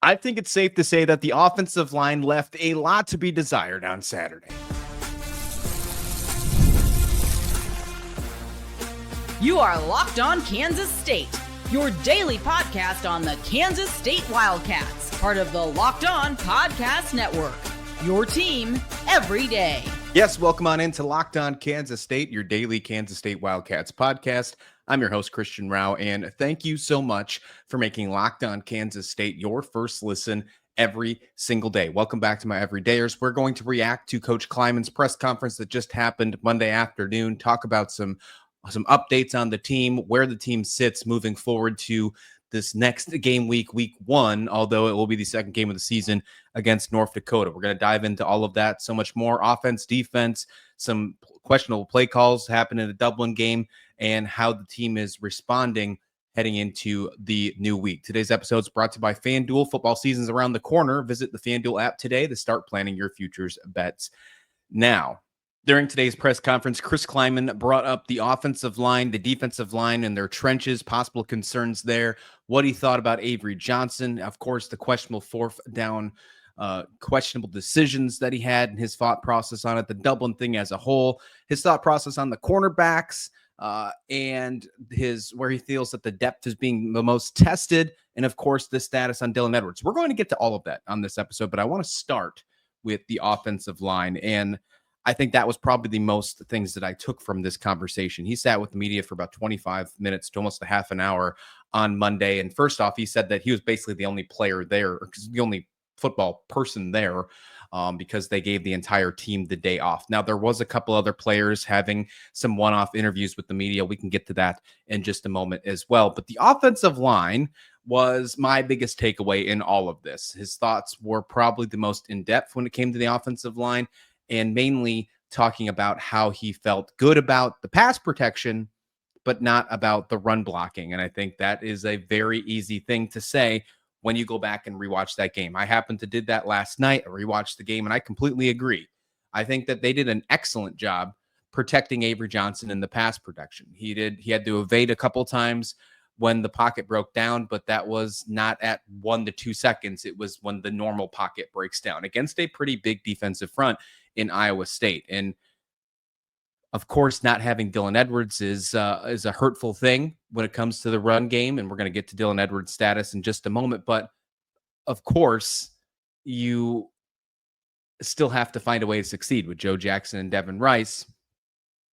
I think it's safe to say that the offensive line left a lot to be desired on Saturday. You are Locked On Kansas State, your daily podcast on the Kansas State Wildcats, part of the Locked On Podcast Network, your team every day. Yes, welcome on into Locked On Kansas State, your daily Kansas State Wildcats podcast. I'm your host, Christian Rauh, and thank you so much for making Locked On Kansas State your first listen every single day. Welcome back to my everydayers. We're going to react to Coach Klieman's press conference that just happened Monday afternoon, talk about some updates on the team, where the team sits moving forward to this next game week 1, although it will be the second game of the season against North Dakota. We're going to dive into all of that, so much more. Offense, defense, some questionable play calls happen in the Dublin game, and how the team is responding heading into the new week. Today's episode is brought to you by FanDuel. Football season's around the corner. Visit the FanDuel app today to start planning your futures bets now. During today's press conference, Chris Klieman brought up the offensive line, the defensive line, and their trenches, possible concerns there, what he thought about Avery Johnson, of course, the questionable 4th-Down, questionable decisions that he had, and his thought process on it, the Dublin thing as a whole, his thought process on the cornerbacks, and where he feels that the depth is being the most tested, and of course, the status on Dylan Edwards. We're going to get to all of that on this episode, but I want to start with the offensive line, and I think that was probably the most things that I took from this conversation. He sat with the media for about 25 minutes to almost a half an hour on Monday. And first off, he said that he was basically the only player there, or the only football person there, because they gave the entire team the day off. Now, there was a couple other players having some one-off interviews with the media. We can get to that in just a moment as well. But the offensive line was my biggest takeaway in all of this. His thoughts were probably the most in-depth when it came to the offensive line, and mainly talking about how he felt good about the pass protection, but not about the run blocking. And I think that is a very easy thing to say when you go back and rewatch that game. I happened to did that last night. I rewatched the game, and I completely agree. I think that they did an excellent job protecting Avery Johnson in the pass protection. He had to evade a couple times when the pocket broke down, but that was not at 1 to 2 seconds. It was when the normal pocket breaks down against a pretty big defensive front in Iowa State. And of course, not having Dylan Edwards is a hurtful thing when it comes to the run game. And we're going to get to Dylan Edwards' status in just a moment. But of course, you still have to find a way to succeed with Joe Jackson and Devin Rice.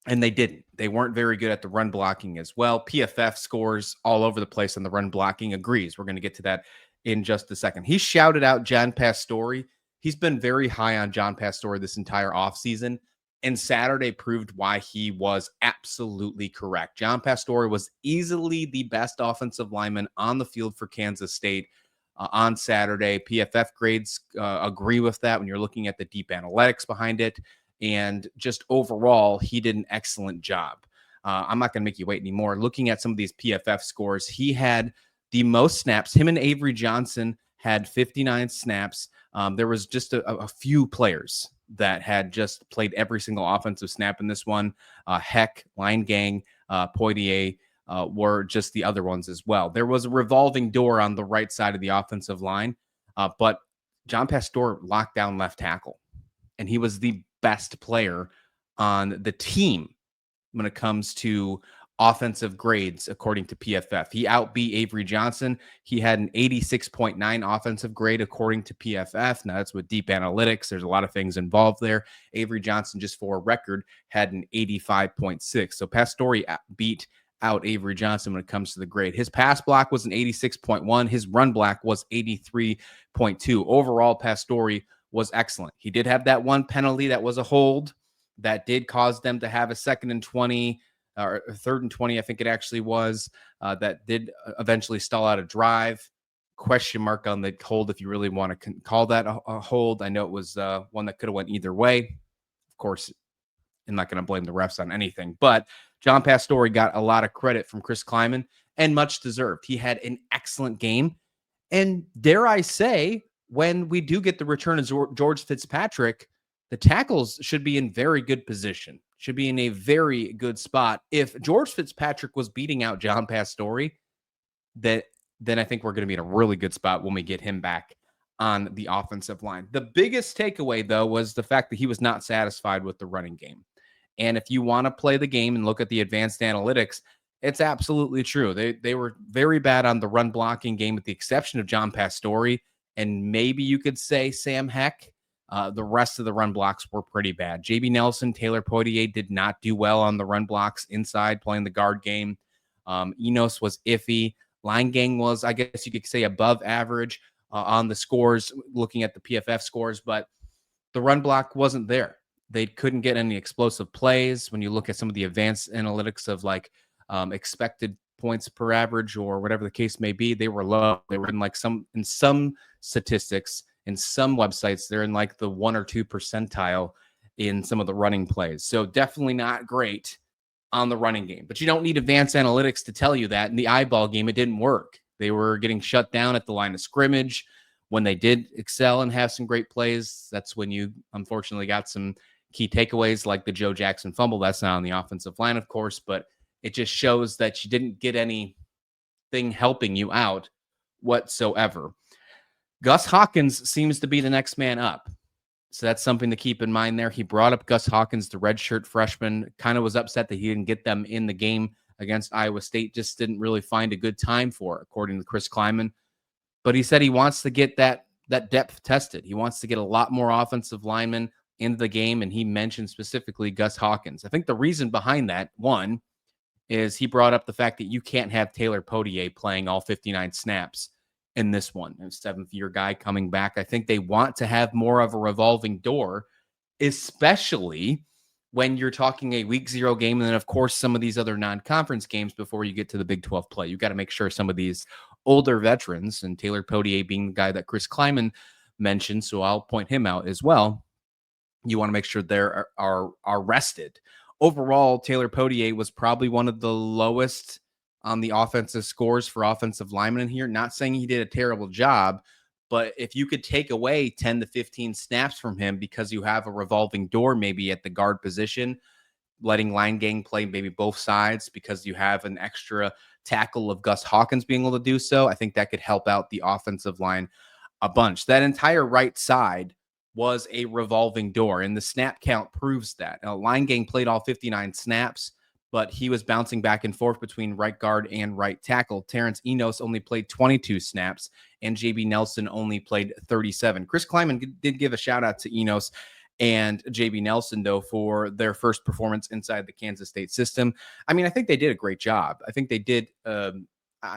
And they didn't. They weren't very good at the run blocking as well. PFF scores all over the place on the run blocking, agrees. We're going to get to that in just a second. He shouted out John Pastore. He's been very high on John Pastore this entire offseason, and Saturday proved why he was absolutely correct. John Pastore was easily the best offensive lineman on the field for Kansas State on Saturday. PFF grades agree with that when you're looking at the deep analytics behind it. And just overall, he did an excellent job. I'm not going to make you wait anymore. Looking at some of these PFF scores, he had the most snaps. Him and Avery Johnson had 59 snaps. There was just a few players that had just played every single offensive snap in this one. Heck, Line Gang, Poitier were just the other ones as well. There was a revolving door on the right side of the offensive line, but John Pastore locked down left tackle, and he was the best player on the team when it comes to offensive grades, according to PFF. He outbeat Avery Johnson. He had an 86.9 offensive grade, according to PFF. Now, that's with deep analytics. There's a lot of things involved there. Avery Johnson, just for a record, had an 85.6. So Pastore beat out Avery Johnson when it comes to the grade. His pass block was an 86.1. His run block was 83.2. Overall, Pastore was excellent. He did have that one penalty that was a hold that did cause them to have a 2nd and 20 or 3rd and 20, I think it actually was, that did eventually stall out a drive. Question mark on the hold if you really want to call that a hold. I know it was one that could have went either way. Of course, I'm not going to blame the refs on anything, but John Pastore got a lot of credit from Chris Klieman, and much deserved. He had an excellent game. And dare I say, when we do get the return of George Fitzpatrick, the tackles should be in very good position, should be in a very good spot. If George Fitzpatrick was beating out John Pastore, then I think we're going to be in a really good spot when we get him back on the offensive line. The biggest takeaway, though, was the fact that he was not satisfied with the running game. And if you want to play the game and look at the advanced analytics, it's absolutely true. They were very bad on the run blocking game, with the exception of John Pastore, and maybe you could say Sam Heck. The rest of the run blocks were pretty bad. JB Nelson, Taylor Poitier did not do well on the run blocks inside playing the guard game. Enos was iffy. Line gang was, I guess you could say, above average on the scores, looking at the PFF scores, but the run block wasn't there. They couldn't get any explosive plays. When you look at some of the advanced analytics of like expected points per average or whatever the case may be, they were low. They were in some statistics, in some websites, they're in like the 1 or 2 percentile in some of the running plays. So definitely not great on the running game. But you don't need advanced analytics to tell you that. In the eyeball game, it didn't work. They were getting shut down at the line of scrimmage. When they did excel and have some great plays, that's when you unfortunately got some key takeaways like the Joe Jackson fumble. That's not on the offensive line, of course, but it just shows that you didn't get anything helping you out whatsoever. Gus Hawkins seems to be the next man up. So that's something to keep in mind there. He brought up Gus Hawkins, the redshirt freshman, kind of was upset that he didn't get them in the game against Iowa State, just didn't really find a good time for it, according to Chris Klieman. But he said he wants to get that depth tested. He wants to get a lot more offensive linemen into the game, and he mentioned specifically Gus Hawkins. I think the reason behind that, one, is he brought up the fact that you can't have Taylor Poitier playing all 59 snaps in this one. A seventh-year guy coming back. I think they want to have more of a revolving door, especially when you're talking a week 0 game, and then, of course, some of these other non-conference games before you get to the Big 12 play. You got to make sure some of these older veterans, and Taylor Poitier being the guy that Chris Klieman mentioned, so I'll point him out as well, you want to make sure they are rested. Overall, Taylor Poitier was probably one of the lowest on the offensive scores for offensive linemen in here. Not saying he did a terrible job, but if you could take away 10 to 15 snaps from him because you have a revolving door maybe at the guard position, letting line gang play maybe both sides because you have an extra tackle of Gus Hawkins being able to do so, I think that could help out the offensive line a bunch. That entire right side was a revolving door, and the snap count proves that. Now, line gang played all 59 snaps, but he was bouncing back and forth between right guard and right tackle. Terrence Enos only played 22 snaps, and JB Nelson only played 37. Chris Klieman did give a shout out to Enos and JB Nelson, though, for their first performance inside the Kansas State system. I mean, I think they did a great job. I think they did, I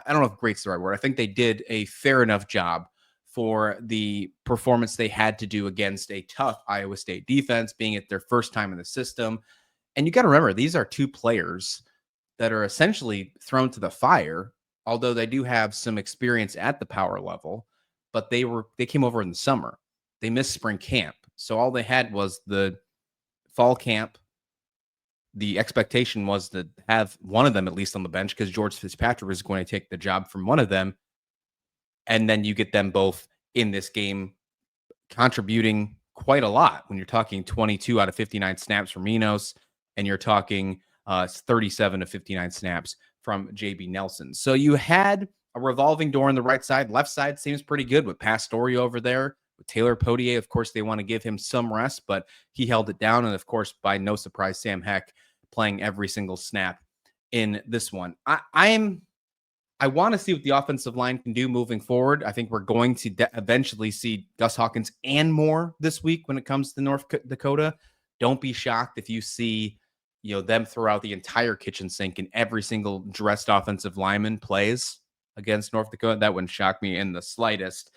don't know if great's the right word. I think they did a fair enough job for the performance they had to do against a tough Iowa State defense, being it their first time in the system. And you got to remember, these are two players that are essentially thrown to the fire, although they do have some experience at the power level, but they came over in the summer. They missed spring camp. So all they had was the fall camp. The expectation was to have one of them at least on the bench because George Fitzpatrick was going to take the job from one of them. And then you get them both in this game contributing quite a lot when you're talking 22 out of 59 snaps from Enos, and you're talking 37 to 59 snaps from JB Nelson. So you had a revolving door on the right side. Left side seems pretty good with Pastore over there. With Taylor Poitier, of course, they want to give him some rest, but he held it down. And, of course, by no surprise, Sam Heck playing every single snap in this one. I want to see what the offensive line can do moving forward. I think we're going to eventually see Gus Hawkins and more this week when it comes to North Dakota. Don't be shocked if you see, them throw out the entire kitchen sink and every single dressed offensive lineman plays against North Dakota. That wouldn't shock me in the slightest,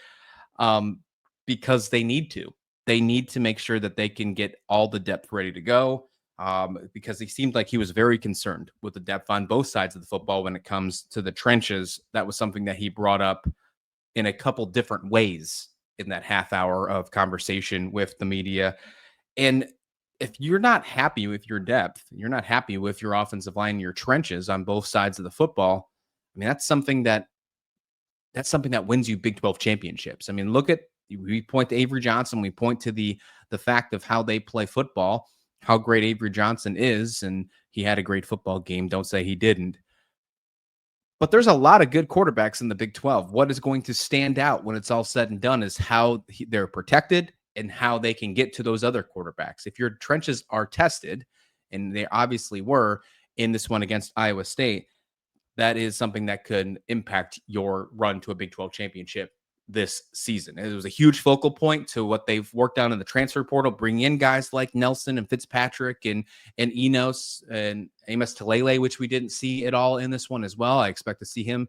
because they need to. They need to make sure that they can get all the depth ready to go. Because he seemed like he was very concerned with the depth on both sides of the football when it comes to the trenches. That was something that he brought up in a couple different ways in that half hour of conversation with the media. And if you're not happy with your depth, you're not happy with your offensive line, your trenches on both sides of the football, I mean, that's something that wins you Big 12 championships. I mean, we point to Avery Johnson, we point to the fact of how they play football, how great Avery Johnson is, and he had a great football game. Don't say he didn't. But there's a lot of good quarterbacks in the Big 12. What is going to stand out when it's all said and done is how they're protected and how they can get to those other quarterbacks. If your trenches are tested, and they obviously were in this one against Iowa State, that is something that could impact your run to a Big 12 championship this season. It was a huge focal point to what they've worked on in the transfer portal, bringing in guys like Nelson and Fitzpatrick and Enos and Amos Talele, which we didn't see at all in this one as well. I expect to see him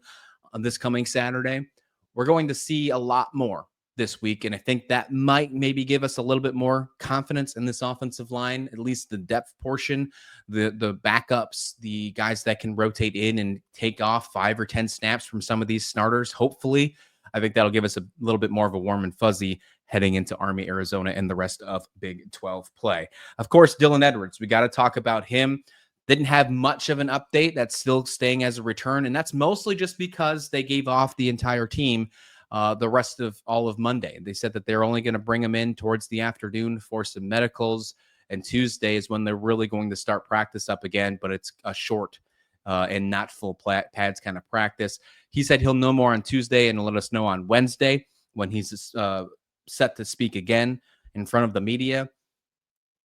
on this coming Saturday. We're going to see a lot more this week, and I think that might maybe give us a little bit more confidence in this offensive line, at least the depth portion, the backups, the guys that can rotate in and take off 5 or 10 snaps from some of these starters. Hopefully, I think that'll give us a little bit more of a warm and fuzzy heading into Army, Arizona, and the rest of Big 12 play. Of course, Dylan Edwards, we got to talk about him. Didn't have much of an update. That's still staying as a return, and that's mostly just because they gave off the entire team the rest of all of Monday. They said that they're only going to bring him in towards the afternoon for some medicals, and Tuesday is when they're really going to start practice up again, but it's a short and not full pads kind of practice. He said he'll know more on Tuesday and let us know on Wednesday when he's set to speak again in front of the media.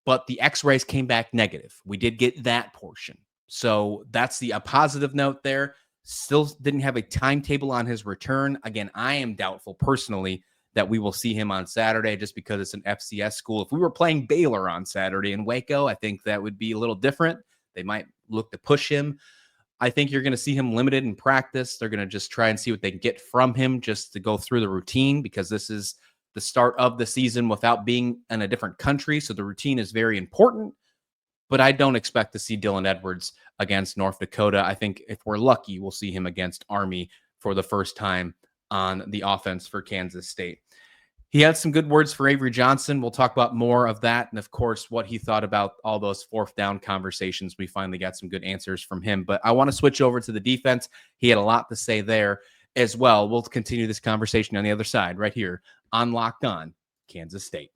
But the x-rays came back negative. We did get that portion. So that's a positive note there. Still didn't have a timetable on his return. Again, I am doubtful personally that we will see him on Saturday just because it's an FCS school. If we were playing Baylor on Saturday in Waco, I think that would be a little different. They might look to push him. I think you're going to see him limited in practice. They're going to just try and see what they can get from him just to go through the routine, because this is the start of the season without being in a different country. So the routine is very important. But I don't expect to see Dylan Edwards against North Dakota. I think if we're lucky, we'll see him against Army for the first time on the offense for Kansas State. He had some good words for Avery Johnson. We'll talk about more of that. And of course, what he thought about all those 4th down conversations. We finally got some good answers from him. But I want to switch over to the defense. He had a lot to say there as well. We'll continue this conversation on the other side right here on Locked On Kansas State.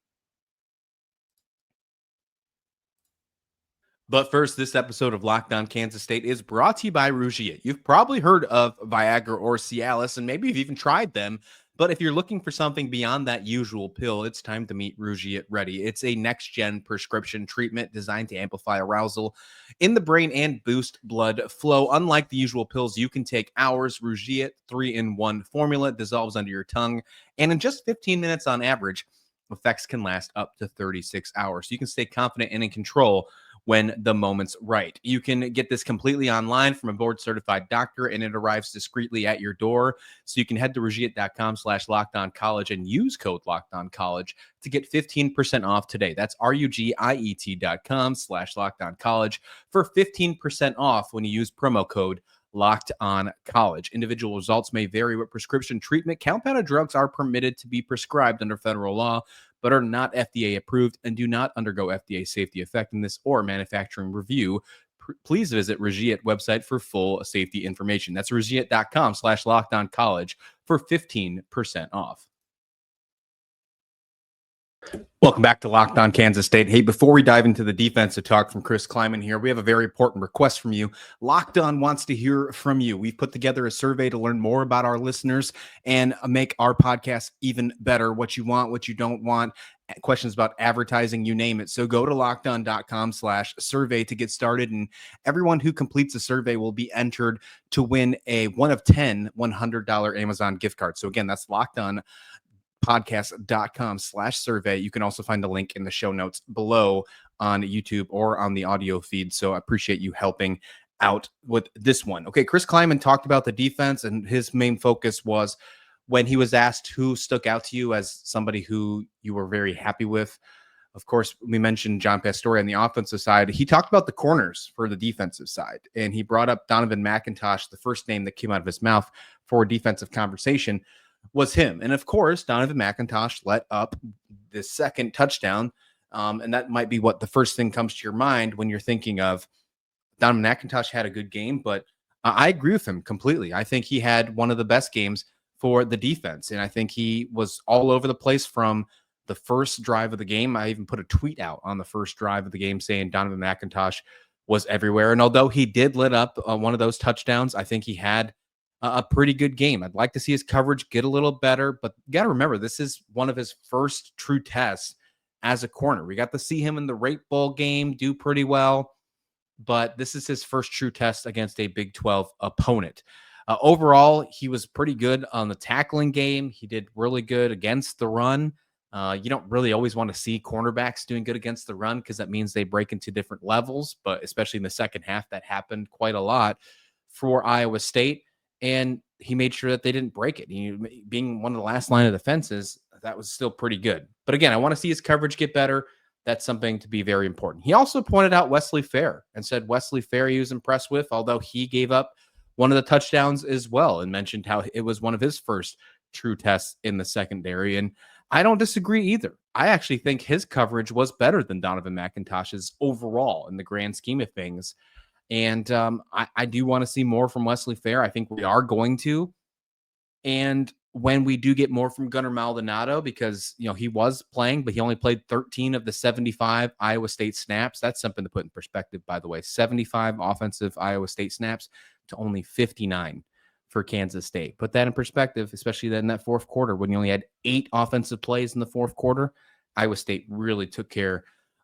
But first, this episode of Locked On Kansas State is brought to you by Rauh. You've probably heard of Viagra or Cialis, and maybe you've even tried them. But if you're looking for something beyond that usual pill, it's time to meet Rauh Ready. It's a next-gen prescription treatment designed to amplify arousal in the brain and boost blood flow. Unlike the usual pills, you can take hours. Rauh 3-in-1 formula dissolves under your tongue, and in just 15 minutes on average, effects can last up to 36 hours. So you can stay confident and in control when the moment's right. You can get this completely online from a board-certified doctor, and it arrives discreetly at your door. So you can head to Raugiet.com/LockedOnCollege and use code LockedOnCollege to get 15% off today. That's Rugiet.com/LockedOnCollege for 15% off when you use promo code Locked On College. Individual results may vary with prescription treatment. Compounded drugs are permitted to be prescribed under federal law, but are not FDA approved and do not undergo FDA safety effectiveness or manufacturing review. Please visit Raugiet website for full safety information. That's Rugiet.com/LockedOnCollege for 15% off. Welcome back to Locked On Kansas State. Hey, before we dive into the defensive talk from Chris Klieman here, we have a very important request from you. Locked On wants to hear from you. We've put together a survey to learn more about our listeners and make our podcast even better. What you want, what you don't want, questions about advertising, you name it. So go to lockedon.com/survey to get started. And everyone who completes the survey will be entered to win a one of 10 $100 Amazon gift cards. So again, that's lockedonpodcast.com/survey. You can also find the link in the show notes below on YouTube or on the audio feed. So I appreciate you helping out with this one. Okay, Chris Klieman talked about the defense, and his main focus was when he was asked who stuck out to you as somebody who you were very happy with. Of course, we mentioned John Pastore on the offensive side. He talked about the corners for the defensive side, and he brought up Donovan McIntosh. The first name that came out of his mouth for a defensive conversation was him. And of course, Donovan McIntosh let up the second touchdown. And that might be what the first thing comes to your mind when you're thinking of Donovan McIntosh had a good game, but I agree with him completely. I think he had one of the best games for the defense. And I think he was all over the place from the first drive of the game. I even put a tweet out on the first drive of the game saying Donovan McIntosh was everywhere. And although he did let up one of those touchdowns, I think he had a pretty good game. I'd like to see his coverage get a little better, but you got to remember, this is one of his first true tests as a corner. We got to see him in the Rauh Bowl game do pretty well, but this is his first true test against a Big 12 opponent. Overall, he was pretty good on the tackling game. He did really good against the run. You don't really always want to see cornerbacks doing good against the run because that means they break into different levels, but especially in the second half, that happened quite a lot for Iowa State. And he made sure that they didn't break it. Being one of the last line of defenses, that was still pretty good. But again, I want to see his coverage get better. That's something to be very important. He also pointed out Wesley Fair and said Wesley Fair he was impressed with, although he gave up one of the touchdowns as well, and mentioned how it was one of his first true tests in the secondary. And I don't disagree either. I actually think his coverage was better than Donovan McIntosh's overall in the grand scheme of things. And I do want to see more from Wesley Fair. I think we are going to. And when we do get more from Gunnar Maldonado, because he was playing, but he only played 13 of the 75 Iowa State snaps. That's something to put in perspective, by the way. 75 offensive Iowa State snaps to only 59 for Kansas State. Put that in perspective, especially in that fourth quarter when you only had 8 offensive plays in the fourth quarter. Iowa State really took care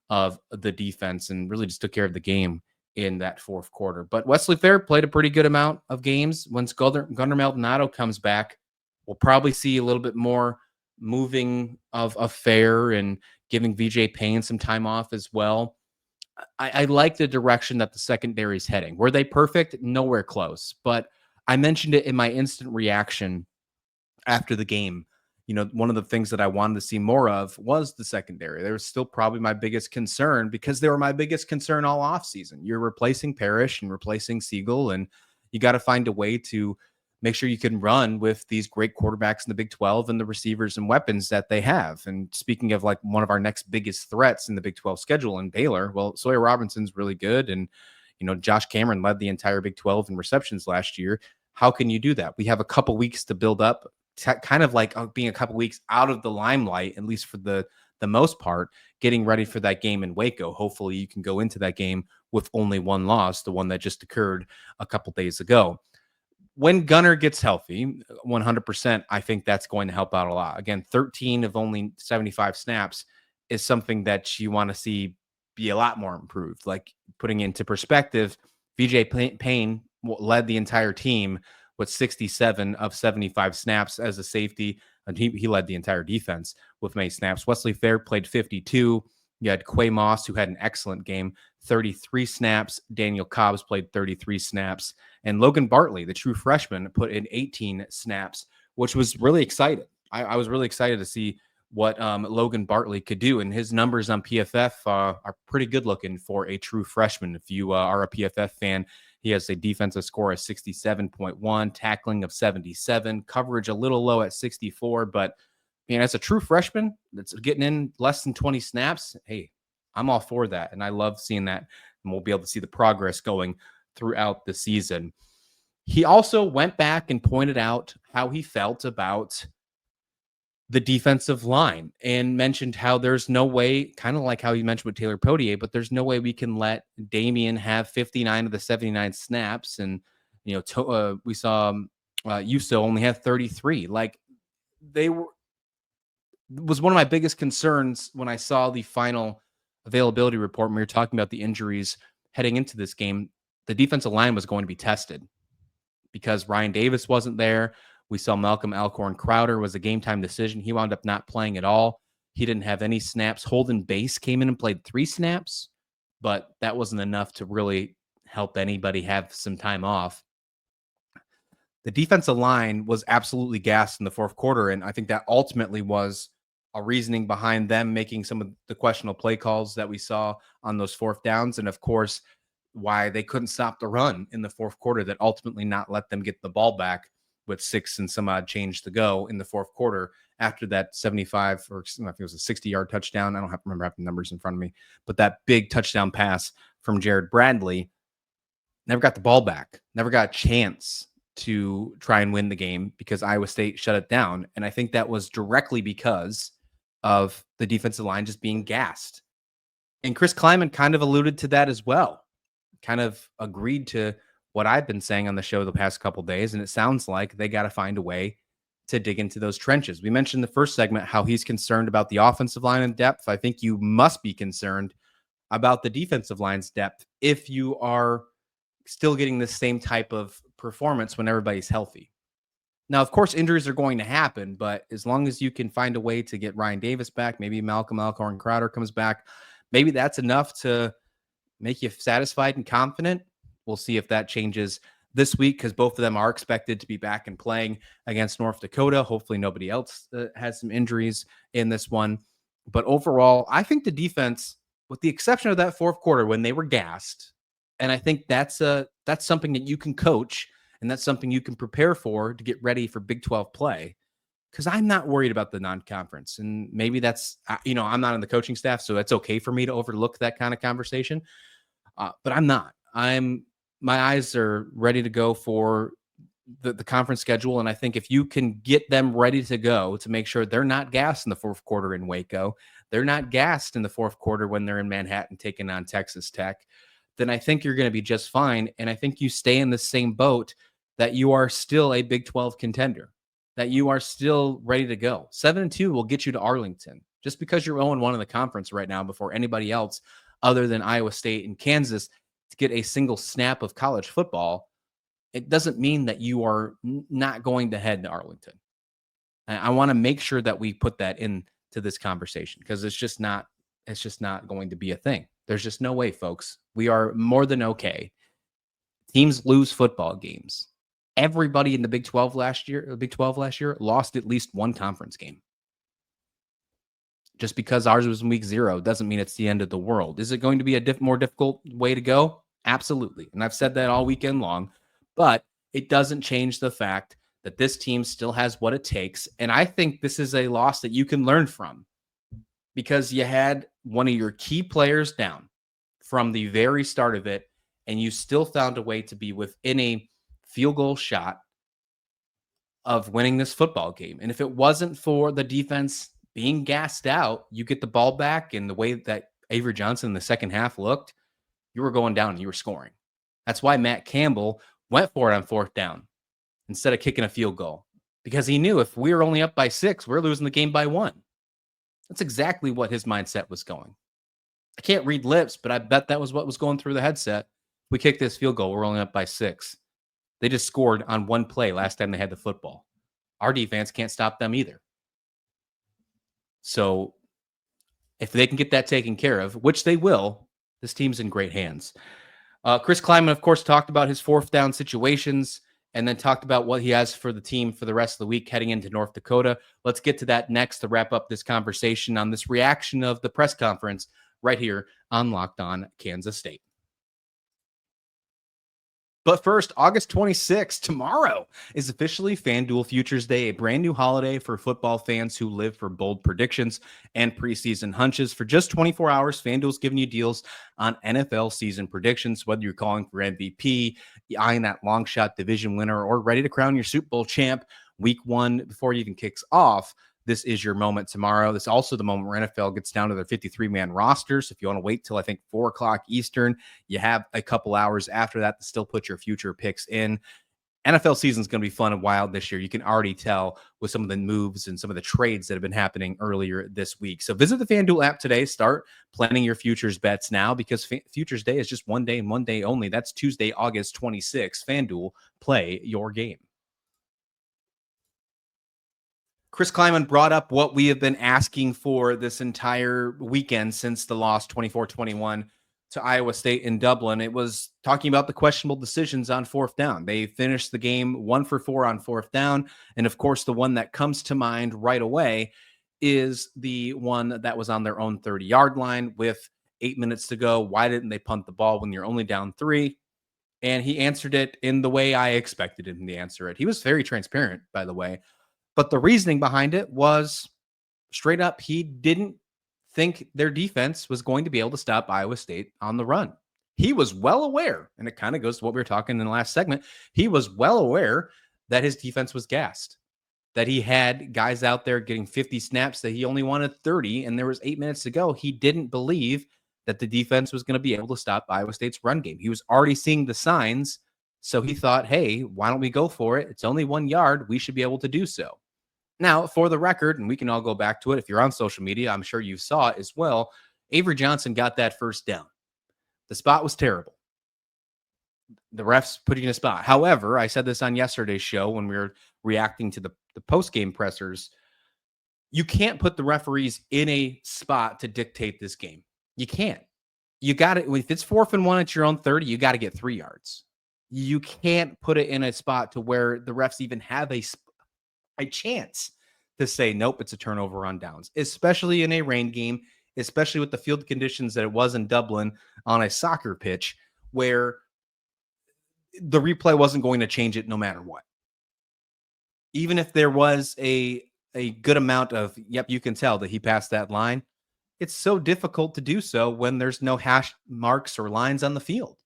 of the defense and really just took care of the game in that fourth quarter. But Wesley Fair played a pretty good amount of games. Once Gunnar Maldonado comes back, we'll probably see a little bit more moving of Fair and giving VJ Payne some time off as well. I like the direction that the secondary is heading. Were they perfect? Nowhere close. But I mentioned it in my instant reaction after the game. One of the things that I wanted to see more of was the secondary. They were still probably my biggest concern because they were my biggest concern all offseason. You're replacing Parrish and replacing Siegel, and you got to find a way to make sure you can run with these great quarterbacks in the Big 12 and the receivers and weapons that they have. And speaking of like one of our next biggest threats in the Big 12 schedule in Baylor, well, Sawyer Robinson's really good. And, Josh Cameron led the entire Big 12 in receptions last year. How can you do that? We have a couple weeks to build up, kind of like being a couple weeks out of the limelight, at least for the most part, getting ready for that game in Waco. Hopefully you can go into that game with only one loss, the one that just occurred a couple days ago. When Gunnar gets healthy, 100%, I think that's going to help out a lot. Again, 13 of only 75 snaps is something that you want to see be a lot more improved. Like, putting into perspective, VJ Payne led the entire team with 67 of 75 snaps as a safety, and he led the entire defense with many snaps. Wesley Fair played 52. You had Quay Moss, who had an excellent game, 33 snaps. Daniel Cobbs played 33 snaps. And Logan Bartley, the true freshman, put in 18 snaps, which was really exciting. I was really excited to see what Logan Bartley could do. And his numbers on PFF are pretty good looking for a true freshman. If you are a PFF fan, he has a defensive score of 67.1, tackling of 77, coverage a little low at 64. But, as a true freshman that's getting in less than 20 snaps, hey, I'm all for that. And I love seeing that. And we'll be able to see the progress going throughout the season. He also went back and pointed out how he felt about the defensive line and mentioned how there's no way, kind of like how you mentioned with Taylor Potier, but there's no way we can let Damian have 59 of the 79 snaps. And, we saw Uso only have 33. Like, was one of my biggest concerns when I saw the final availability report. When we were talking about the injuries heading into this game, the defensive line was going to be tested because Ryan Davis wasn't there. We saw Malcolm Alcorn Crowder was a game time decision. He wound up not playing at all. He didn't have any snaps. Holden Base came in and played 3 snaps, but that wasn't enough to really help anybody have some time off. The defensive line was absolutely gassed in the fourth quarter, and I think that ultimately was a reasoning behind them making some of the questionable play calls that we saw on those 4th downs, and of course, why they couldn't stop the run in the fourth quarter that ultimately not let them get the ball back with 6 and some odd change to go in the fourth quarter after that 75 or I think it was a 60-yard touchdown. I don't remember having the numbers in front of me, but that big touchdown pass from Jared Bradley, never got the ball back, never got a chance to try and win the game because Iowa State shut it down. And I think that was directly because of the defensive line just being gassed. And Chris Klieman kind of alluded to that as well, kind of agreed to what I've been saying on the show the past couple days, and it sounds like they got to find a way to dig into those trenches. We mentioned in the first segment how he's concerned about the offensive line and depth. I think you must be concerned about the defensive line's depth if you are still getting the same type of performance when everybody's healthy. Now, of course, injuries are going to happen, but as long as you can find a way to get Ryan Davis back, maybe Malcolm Alcorn Crowder comes back, maybe that's enough to make you satisfied and confident. We'll see if that changes this week because both of them are expected to be back and playing against North Dakota. Hopefully nobody else has some injuries in this one. But overall, I think the defense, with the exception of that fourth quarter when they were gassed, and I think that's something that you can coach and that's something you can prepare for to get ready for Big 12 play. Because I'm not worried about the non-conference. And maybe that's, I'm not on the coaching staff, so it's okay for me to overlook that kind of conversation. But I'm not. My eyes are ready to go for the conference schedule. And I think if you can get them ready to go to make sure they're not gassed in the fourth quarter in Waco, they're not gassed in the fourth quarter when they're in Manhattan taking on Texas Tech, then I think you're going to be just fine. And I think you stay in the same boat that you are still a Big 12 contender, that you are still ready to go. 7-2 will get you to Arlington. Just because you're 0-1 in the conference right now before anybody else other than Iowa State and Kansas to get a single snap of college football, it doesn't mean that you are not going to head to Arlington. I want to make sure that we put that into this conversation because it's just not going to be a thing. There's just no way, folks. We are more than okay. Teams lose football games. Everybody in the Big 12 last year lost at least one conference game. Just because ours was in week 0 doesn't mean it's the end of the world. Is it going to be a more difficult way to go? Absolutely. And I've said that all weekend long, but it doesn't change the fact that this team still has what it takes. And I think this is a loss that you can learn from because you had one of your key players down from the very start of it, and you still found a way to be within a field goal shot of winning this football game. And if it wasn't for the defense being gassed out, you get the ball back, and the way that Avery Johnson in the second half looked, you were going down and you were scoring. That's why Matt Campbell went for it on 4th down instead of kicking a field goal, because he knew if we were only up by 6, we're losing the game by 1. That's exactly what his mindset was going. I can't read lips, but I bet that was what was going through the headset. We kick this field goal, we're only up by 6. They just scored on one play last time they had the football. Our defense can't stop them either. So if they can get that taken care of, which they will, this team's in great hands. Chris Klieman, of course, talked about his 4th down situations and then talked about what he has for the team for the rest of the week heading into North Dakota. Let's get to that next to wrap up this conversation on this reaction of the press conference right here on Locked On Kansas State. But first, August 26th, tomorrow, is officially FanDuel Futures Day, a brand new holiday for football fans who live for bold predictions and preseason hunches. For just 24 hours, FanDuel's giving you deals on NFL season predictions, whether you're calling for MVP, eyeing that long shot division winner, or ready to crown your Super Bowl champ week 1 before it even kicks off. This is your moment tomorrow. This is also the moment where NFL gets down to their 53-man roster. So if you want to wait till, I think, 4 o'clock Eastern, you have a couple hours after that to still put your future picks in. NFL season is going to be fun and wild this year. You can already tell with some of the moves and some of the trades that have been happening earlier this week. So visit the FanDuel app today. Start planning your futures bets now because Futures Day is just one day and one day only. That's Tuesday, August 26th. FanDuel, play your game. Chris Klieman brought up what we have been asking for this entire weekend since the loss 24-21 to Iowa State in Dublin. It was talking about the questionable decisions on 4th down. They finished the game 1 for 4 on 4th down. And of course, the one that comes to mind right away is the one that was on their own 30-yard line with 8 minutes to go. Why didn't they punt the ball when you're only down 3? And he answered it in the way I expected him to answer it. He was very transparent, by the way. But the reasoning behind it was straight up, he didn't think their defense was going to be able to stop Iowa State on the run. He was well aware, and it kind of goes to what we were talking in the last segment, he was well aware that his defense was gassed, that he had guys out there getting 50 snaps, that he only wanted 30, and there was 8 minutes to go. He didn't believe that the defense was going to be able to stop Iowa State's run game. He was already seeing the signs So he thought, hey, why don't we go for it? It's only 1 yard. We should be able to do so. Now, for the record, and we can all go back to it. If you're on social media, I'm sure you saw it as well. Avery Johnson got that first down. The spot was terrible. The refs put you in a spot. However, I said this on yesterday's show when we were reacting to the post-game pressers. You can't put the referees in a spot to dictate this game. You can't. You got it. If it's 4th and 1 at your own 30, you got to get 3 yards. You can't put it in a spot to where the refs even have a chance to say, nope, it's a turnover on downs, especially in a rain game, especially with the field conditions that it was in Dublin on a soccer pitch where the replay wasn't going to change it no matter what. Even if there was a good amount of, yep, you can tell that he passed that line, it's so difficult to do so when there's no hash marks or lines on the field.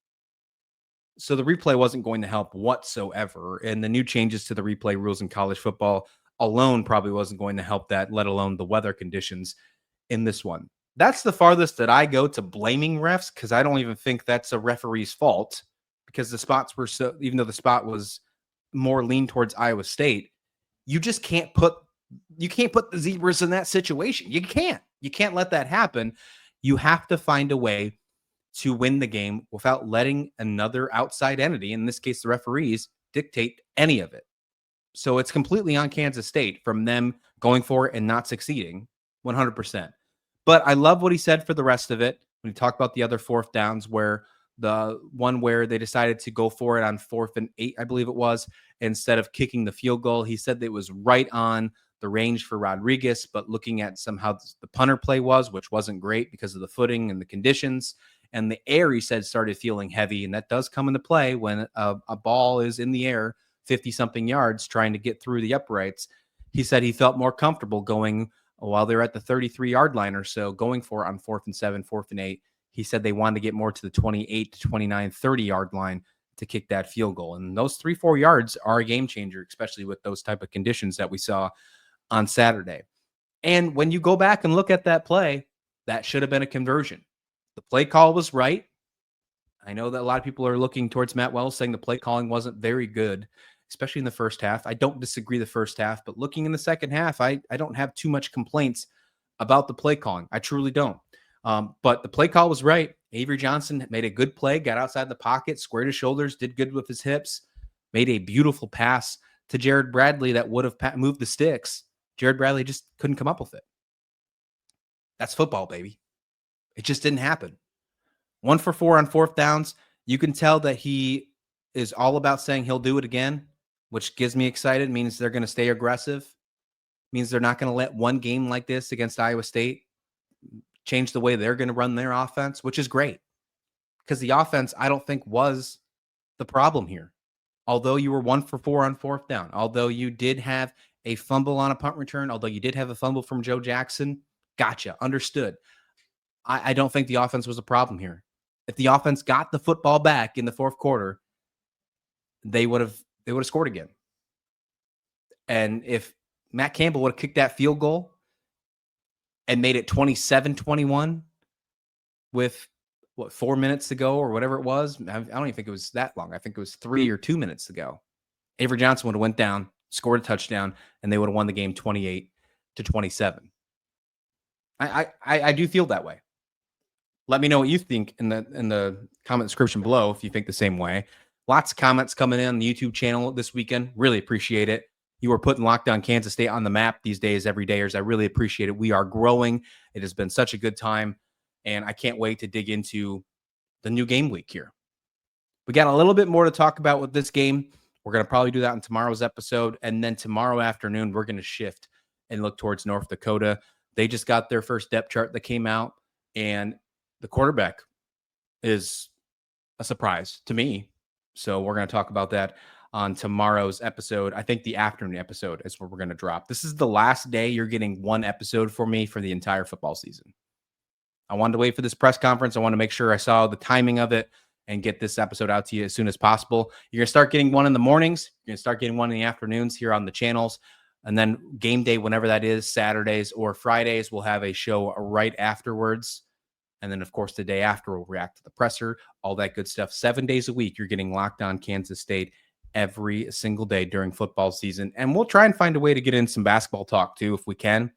So the replay wasn't going to help whatsoever. And the new changes to the replay rules in college football alone probably wasn't going to help that, let alone the weather conditions in this one. That's the farthest that I go to blaming refs, because I don't even think that's a referee's fault, because the spots were so, even though the spot was more lean towards Iowa State, you just can't put the Zebras in that situation. You can't let that happen. You have to find a way to win the game without letting another outside entity, in this case the referees, dictate any of it. So it's completely on Kansas State from them going for it and not succeeding 100%. But I love what he said for the rest of it when he talked about the other 4th downs, where the one where they decided to go for it on 4th and 8, I believe it was, instead of kicking the field goal. He said that it was right on the range for Rodriguez, but looking at somehow the punter play was, which wasn't great because of the footing and the conditions. And the air, he said, started feeling heavy. And that does come into play when a ball is in the air 50-something yards trying to get through the uprights. He said he felt more comfortable going while they're at the 33-yard line or so, going for it on 4th and 7, 4th and 8. He said they wanted to get more to the 28 to 29, 30-yard line to kick that field goal. And those 3-4 yards are a game changer, especially with those type of conditions that we saw on Saturday. And when you go back and look at that play, that should have been a conversion. The play call was right. I know that a lot of people are looking towards Matt Wells saying the play calling wasn't very good, especially in the first half. I don't disagree the first half, but looking in the second half, I don't have too much complaints about the play calling. I truly don't. But the play call was right. Avery Johnson made a good play, got outside the pocket, squared his shoulders, did good with his hips, made a beautiful pass to Jared Bradley that would have moved the sticks. Jared Bradley just couldn't come up with it. That's football, baby. It just didn't happen. 1 for 4 on 4th downs. You can tell that he is all about saying he'll do it again, which gets me excited. Means they're going to stay aggressive. Means they're not going to let one game like this against Iowa State change the way they're going to run their offense, which is great. Because the offense, I don't think, was the problem here. Although you were 1 for 4 on 4th down, although you did have a fumble on a punt return, although you did have a fumble from Joe Jackson, gotcha, understood. I don't think the offense was a problem here. If the offense got the football back in the 4th quarter, they would have scored again. And if Matt Campbell would have kicked that field goal and made it 27-21 with 4 minutes to go or whatever it was, I don't even think it was that long. I think it was 3 or 2 minutes to go. Avery Johnson would have went down, scored a touchdown, and they would have won the game 28-27. I do feel that way. Let me know what you think in the comment description below if you think the same way. Lots of comments coming in on the YouTube channel this weekend. Really appreciate it. You are putting Locked On Kansas State on the map these days, every dayers. I really appreciate it. We are growing. It has been such a good time, and I can't wait to dig into the new game week here. We got a little bit more to talk about with this game. We're going to probably do that in tomorrow's episode, and then tomorrow afternoon, we're going to shift and look towards North Dakota. They just got their first depth chart that came out, and the quarterback is a surprise to me. So we're going to talk about that on tomorrow's episode. I think the afternoon episode is where we're going to drop. This is the last day you're getting one episode for me for the entire football season. I wanted to wait for this press conference. I want to make sure I saw the timing of it and get this episode out to you as soon as possible. You're going to start getting one in the mornings. You're going to start getting one in the afternoons here on the channels. And then game day, whenever that is, Saturdays or Fridays, we'll have a show right afterwards. And then, of course, the day after, we'll react to the presser, all that good stuff. 7 days a week, you're getting Locked On Kansas State every single day during football season. And we'll try and find a way to get in some basketball talk, too, if we can.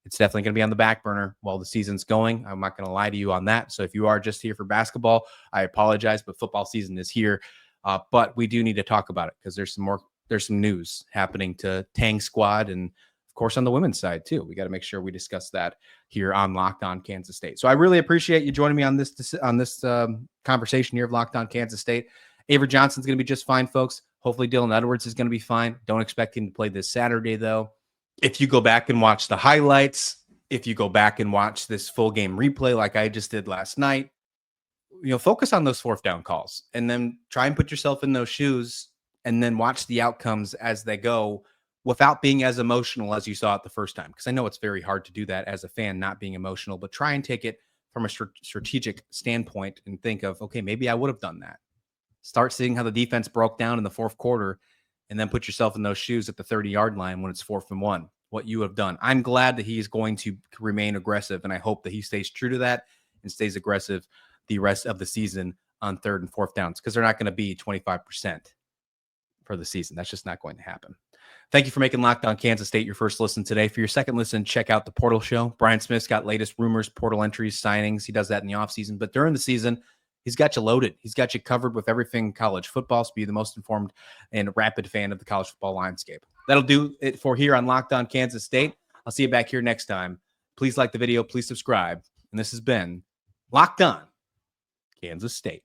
It's definitely going to be on the back burner while the season's going. I'm not going to lie to you on that. So if you are just here for basketball, I apologize, but football season is here. But we do need to talk about it because there's some news happening to Tang Squad and, of course, on the women's side, too. We got to make sure we discuss that here on Locked On Kansas State. So I really appreciate you joining me on this conversation here of Locked On Kansas State. Avery Johnson's going to be just fine, folks. Hopefully Dylan Edwards is going to be fine. Don't expect him to play this Saturday, though. If you go back and watch the highlights, if you go back and watch this full game replay like I just did last night, focus on those 4th-down calls and then try and put yourself in those shoes and then watch the outcomes as they go without being as emotional as you saw it the first time. Because I know it's very hard to do that as a fan, not being emotional, but try and take it from a strategic standpoint and think of, okay, maybe I would have done that. Start seeing how the defense broke down in the fourth quarter and then put yourself in those shoes at the 30-yard line when it's 4th and 1, what you have done. I'm glad that he is going to remain aggressive, and I hope that he stays true to that and stays aggressive the rest of the season on 3rd and 4th downs, because they're not going to be 25% for the season. That's just not going to happen. Thank you for making Locked On Kansas State your first listen today. For your second listen, check out the Portal Show. Brian Smith's got latest rumors, portal entries, signings. He does that in the offseason. But during the season, he's got you loaded. He's got you covered with everything college football, so be the most informed and rapid fan of the college football landscape. That'll do it for here on Locked On Kansas State. I'll see you back here next time. Please like the video. Please subscribe. And this has been Locked On Kansas State.